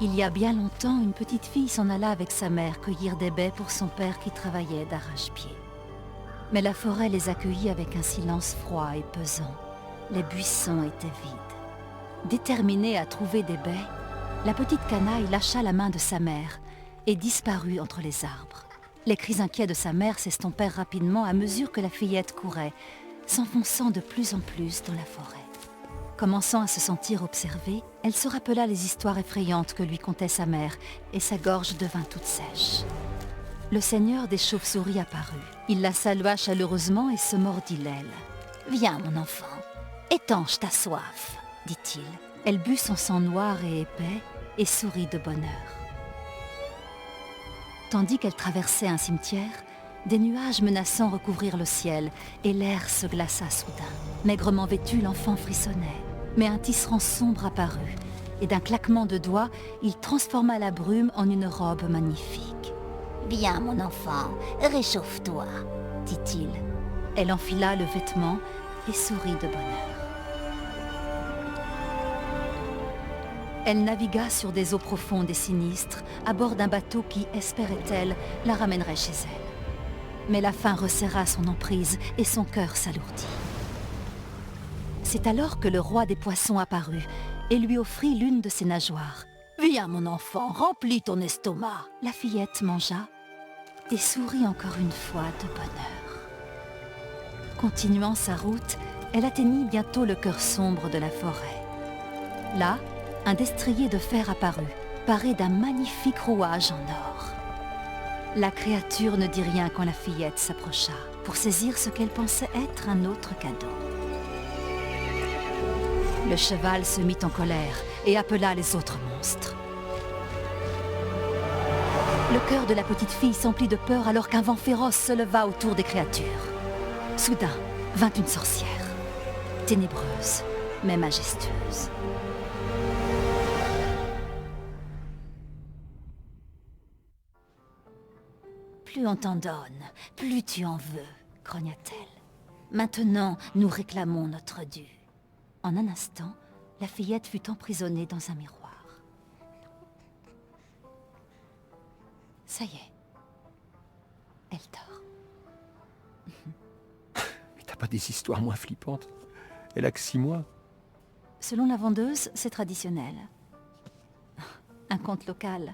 Il y a bien longtemps, une petite fille s'en alla avec sa mère cueillir des baies pour son père qui travaillait d'arrache-pied. Mais la forêt les accueillit avec un silence froid et pesant. Les buissons étaient vides. Déterminée à trouver des baies, la petite canaille lâcha la main de sa mère et disparut entre les arbres. Les cris inquiets de sa mère s'estompèrent rapidement à mesure que la fillette courait, s'enfonçant de plus en plus dans la forêt. Commençant à se sentir observée, elle se rappela les histoires effrayantes que lui contait sa mère, et sa gorge devint toute sèche. Le seigneur des chauves-souris apparut. Il la salua chaleureusement et se mordit l'aile. « Viens, mon enfant, étanche ta soif, dit-il. Elle but son sang noir et épais et sourit de bonheur. Tandis qu'elle traversait un cimetière, des nuages menaçants recouvrirent le ciel et l'air se glaça soudain. Maigrement vêtu, l'enfant frissonnait. Mais un tisserand sombre apparut, et d'un claquement de doigts, il transforma la brume en une robe magnifique. « Viens, mon enfant, réchauffe-toi, dit-il. Elle enfila le vêtement et sourit de bonheur. Elle navigua sur des eaux profondes et sinistres, à bord d'un bateau qui, espérait-elle, la ramènerait chez elle. Mais la faim resserra son emprise et son cœur s'alourdit. C'est alors que le roi des poissons apparut et lui offrit l'une de ses nageoires. « Viens, mon enfant, remplis ton estomac !» La fillette mangea et sourit encore une fois de bonheur. Continuant sa route, elle atteignit bientôt le cœur sombre de la forêt. Là, un destrier de fer apparut, paré d'un magnifique rouage en or. La créature ne dit rien quand la fillette s'approcha, pour saisir ce qu'elle pensait être un autre cadeau. Le cheval se mit en colère et appela les autres monstres. Le cœur de la petite fille s'emplit de peur alors qu'un vent féroce se leva autour des créatures. Soudain vint une sorcière, ténébreuse mais majestueuse. Plus on t'en donne, plus tu en veux, grogna-t-elle. Maintenant, nous réclamons notre dû. En un instant, la fillette fut emprisonnée dans un miroir. Ça y est. Elle dort. Mais t'as pas des histoires moins flippantes? Elle a que 6 mois. Selon la vendeuse, c'est traditionnel. Un conte local.